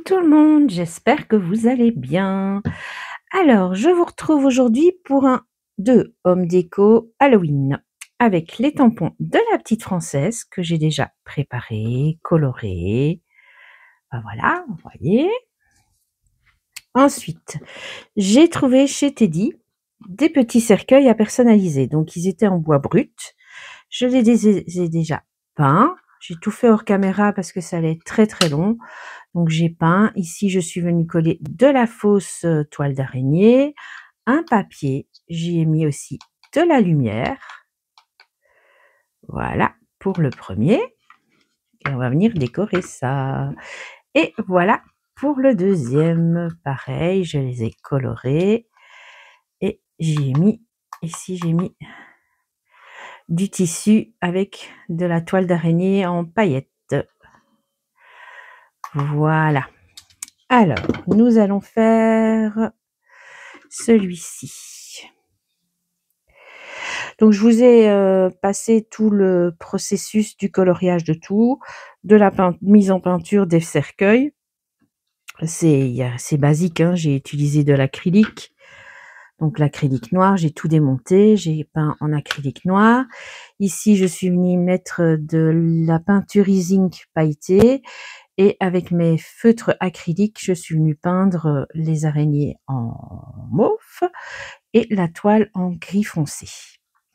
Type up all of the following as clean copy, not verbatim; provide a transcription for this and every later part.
Tout le monde, j'espère que vous allez bien. Alors, je vous retrouve aujourd'hui pour un de home déco Halloween avec les tampons de la petite Française que j'ai déjà préparés, colorés. Ben voilà, vous voyez. Ensuite, j'ai trouvé chez Teddy des petits cercueils à personnaliser. Donc, ils étaient en bois brut. Je les ai déjà peints. J'ai tout fait hors caméra parce que ça allait être très très long. Donc j'ai peint. Ici, je suis venue coller de la fausse toile d'araignée, un papier. J'y ai mis aussi de la lumière. Voilà pour le premier. Et on va venir décorer ça. Et voilà pour le deuxième. Pareil, je les ai colorés. Et j'y ai mis, ici j'ai mis du tissu avec de la toile d'araignée en paillettes. Voilà. Alors, nous allons faire celui-ci. Donc, je vous ai passé tout le processus du coloriage de tout, de la mise en peinture des cercueils. C'est basique, hein, j'ai utilisé de l'acrylique. Donc, l'acrylique noir, j'ai tout démonté, j'ai peint en acrylique noir. Ici, je suis venue mettre de la peinture e-zinc pailletée. Et avec mes feutres acryliques, je suis venue peindre les araignées en mauve et la toile en gris foncé.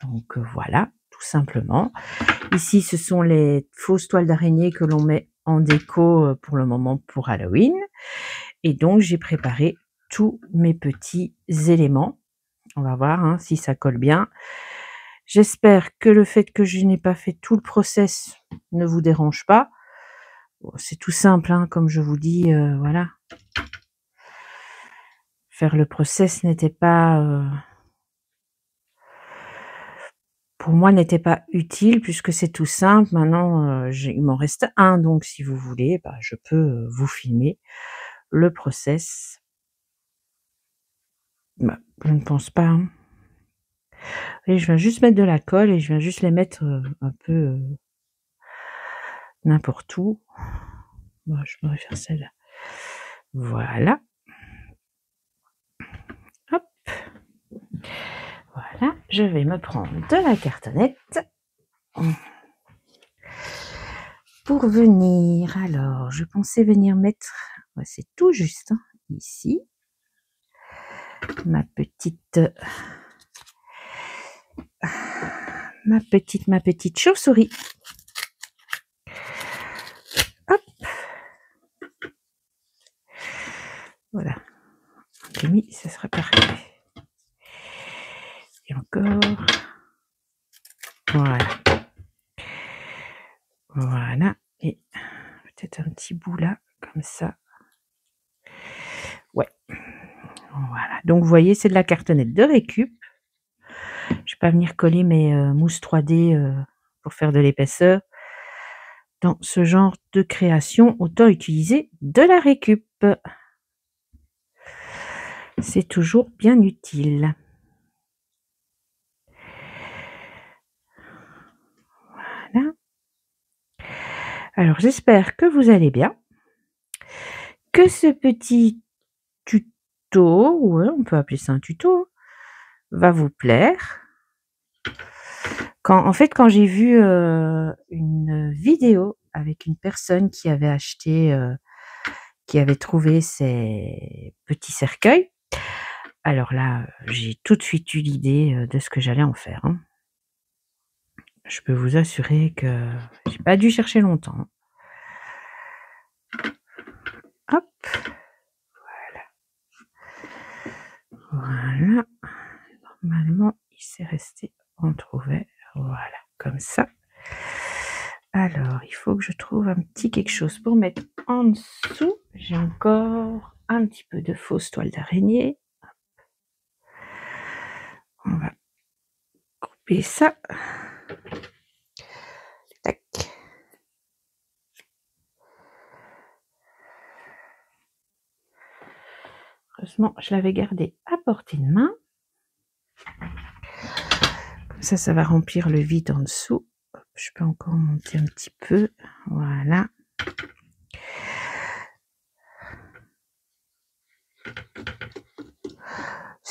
Donc voilà, tout simplement. Ici, ce sont les fausses toiles d'araignée que l'on met en déco pour le moment pour Halloween. Et donc, j'ai préparé tous mes petits éléments. On va voir hein, si ça colle bien. J'espère que le fait que je n'ai pas fait tout le process ne vous dérange pas. Bon, c'est tout simple, hein, comme je vous dis, voilà. Faire le process n'était pas, pour moi, n'était pas utile puisque c'est tout simple. Maintenant, il m'en reste un, donc si vous voulez, bah, je peux vous filmer le process. Bah, je ne pense pas. Hein. Et je viens juste mettre de la colle et je viens juste les mettre un peu n'importe où. Bon, je pourrais faire celle-là. Voilà. Hop. Voilà. Je vais me prendre de la cartonnette. Pour venir, alors, je pensais venir mettre, c'est tout juste, hein, ici, ma petite chauve-souris. Hop. Voilà. J'ai mis, ça sera parfait. Et encore. Voilà. Voilà. Et peut-être un petit bout là, comme ça. Ouais. Voilà. Donc, vous voyez, c'est de la cartonnette de récup. Je ne vais pas venir coller mes mousses 3D pour faire de l'épaisseur. Dans ce genre de création, autant utiliser de la récup. C'est toujours bien utile. Voilà. Alors, j'espère que vous allez bien. Que ce petit tuto, ouais, on peut appeler ça un tuto, va vous plaire. En fait, quand j'ai vu une vidéo avec une personne qui avait acheté, qui avait trouvé ces petits cercueils, alors là, j'ai tout de suite eu l'idée de ce que j'allais en faire. Hein. Je peux vous assurer que j'ai pas dû chercher longtemps. Hop, voilà. Normalement, il s'est resté entrouvert. Voilà, comme ça. Alors, il faut que je trouve un petit quelque chose pour mettre en dessous. J'ai encore un petit peu de fausse toile d'araignée. On va couper ça. Tac. Heureusement, je l'avais gardé à portée de main. Comme ça, ça va remplir le vide en dessous. Hop, je peux encore monter un petit peu. Voilà.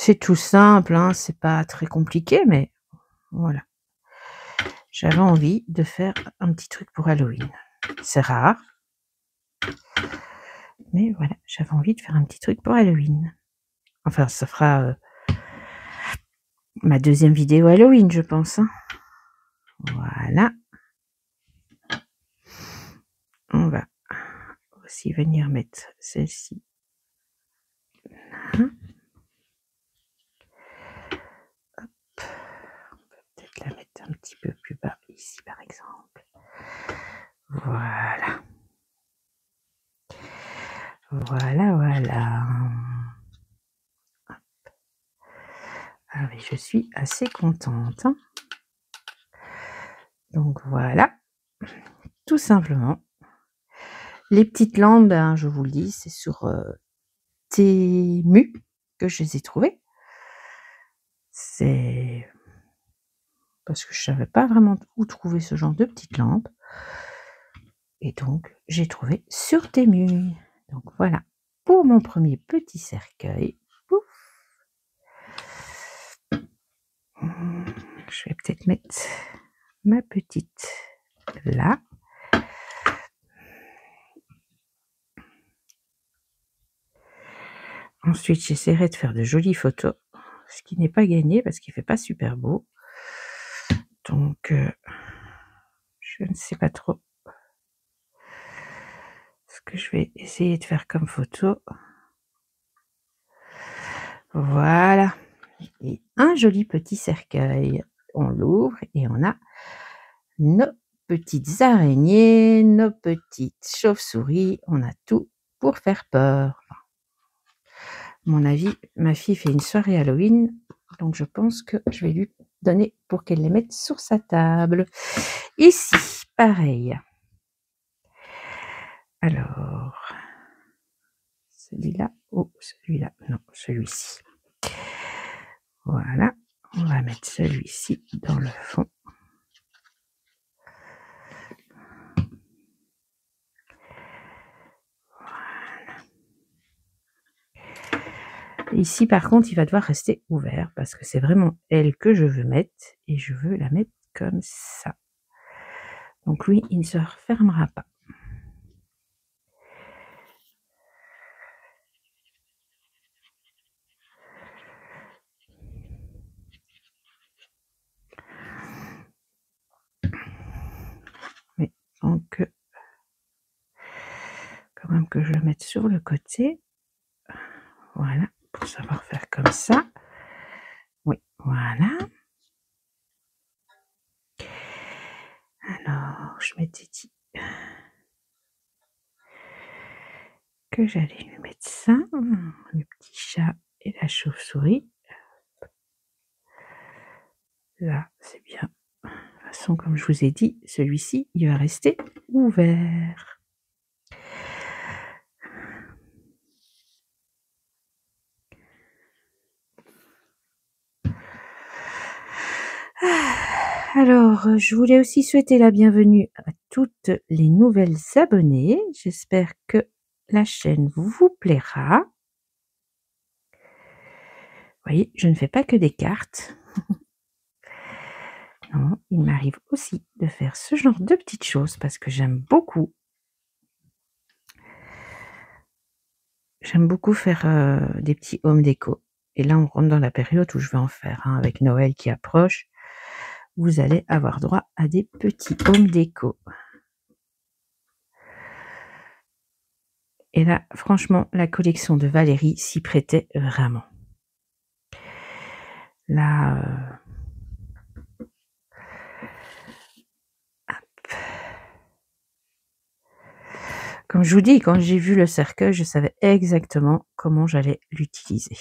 C'est tout simple, hein, c'est pas très compliqué, mais voilà. J'avais envie de faire un petit truc pour Halloween. C'est rare. Mais voilà, j'avais envie de faire un petit truc pour Halloween. Enfin, ça fera ma deuxième vidéo Halloween, je pense. Hein. Voilà. On va aussi venir mettre celle-ci. Hop. On peut peut-être la mettre un petit peu plus bas, ici par exemple. Voilà. Voilà, voilà. Hop. Ah oui, je suis assez contente. Hein. Donc voilà, tout simplement. Les petites lampes, ben, je vous le dis, c'est sur Temu que je les ai trouvées. C'est parce que je savais pas vraiment où trouver ce genre de petites lampes. Et donc, j'ai trouvé sur Temu. Donc voilà, pour mon premier petit cercueil. Pouf. Je vais peut-être mettre ma petite là. Ensuite, j'essaierai de faire de jolies photos, ce qui n'est pas gagné parce qu'il fait pas super beau. Donc, je ne sais pas trop ce que je vais essayer de faire comme photo. Voilà. Et un joli petit cercueil. On l'ouvre et on a nos petites araignées, nos petites chauves-souris. On a tout pour faire peur. À mon avis, ma fille fait une soirée Halloween, donc je pense que je vais lui donner pour qu'elle les mette sur sa table. Ici, pareil. Alors, celui-là ou celui-là? Non, celui-ci. Voilà, on va mettre celui-ci dans le fond. Voilà. Ici, par contre, il va devoir rester ouvert parce que c'est vraiment elle que je veux mettre et je veux la mettre comme ça. Donc lui, il ne se refermera pas. Mais donc, quand même que je le mette sur le côté. Voilà, pour savoir faire comme ça. Oui, voilà. Alors, je m'étais dit que j'allais lui mettre ça, le petit chat et la chauve-souris. Là, c'est bien. De toute façon, comme je vous ai dit, celui-ci, il va rester ouvert. Alors, je voulais aussi souhaiter la bienvenue à toutes les nouvelles abonnées. J'espère que la chaîne vous plaira. Vous voyez, je ne fais pas que des cartes. Non, il m'arrive aussi de faire ce genre de petites choses parce que j'aime beaucoup. J'aime beaucoup faire des petits home déco. Et là, on rentre dans la période où je vais en faire, hein, avec Noël qui approche. Vous allez avoir droit à des petits home déco. Et là, franchement, la collection de Valérie s'y prêtait vraiment. Là, comme je vous dis, quand j'ai vu le cercueil, je savais exactement comment j'allais l'utiliser.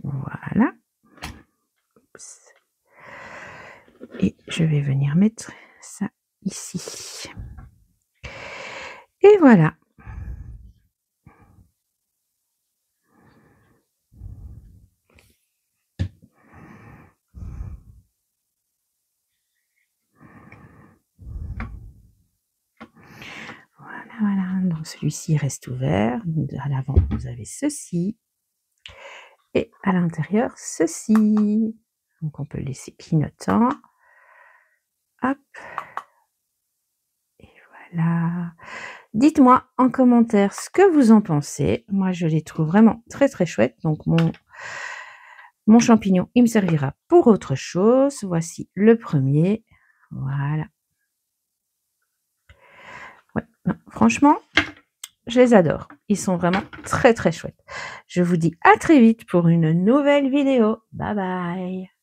Voilà. Et je vais venir mettre ça ici. Et voilà. Voilà, donc celui-ci reste ouvert. À l'avant, vous avez ceci. Et à l'intérieur, ceci. Donc on peut le laisser clignotant. Hop. Et voilà. Dites-moi en commentaire ce que vous en pensez. Moi, je les trouve vraiment très très chouettes. Donc mon champignon, il me servira pour autre chose. Voici le premier. Voilà. Ouais, non, franchement, je les adore. Ils sont vraiment très très chouettes. Je vous dis à très vite pour une nouvelle vidéo. Bye bye.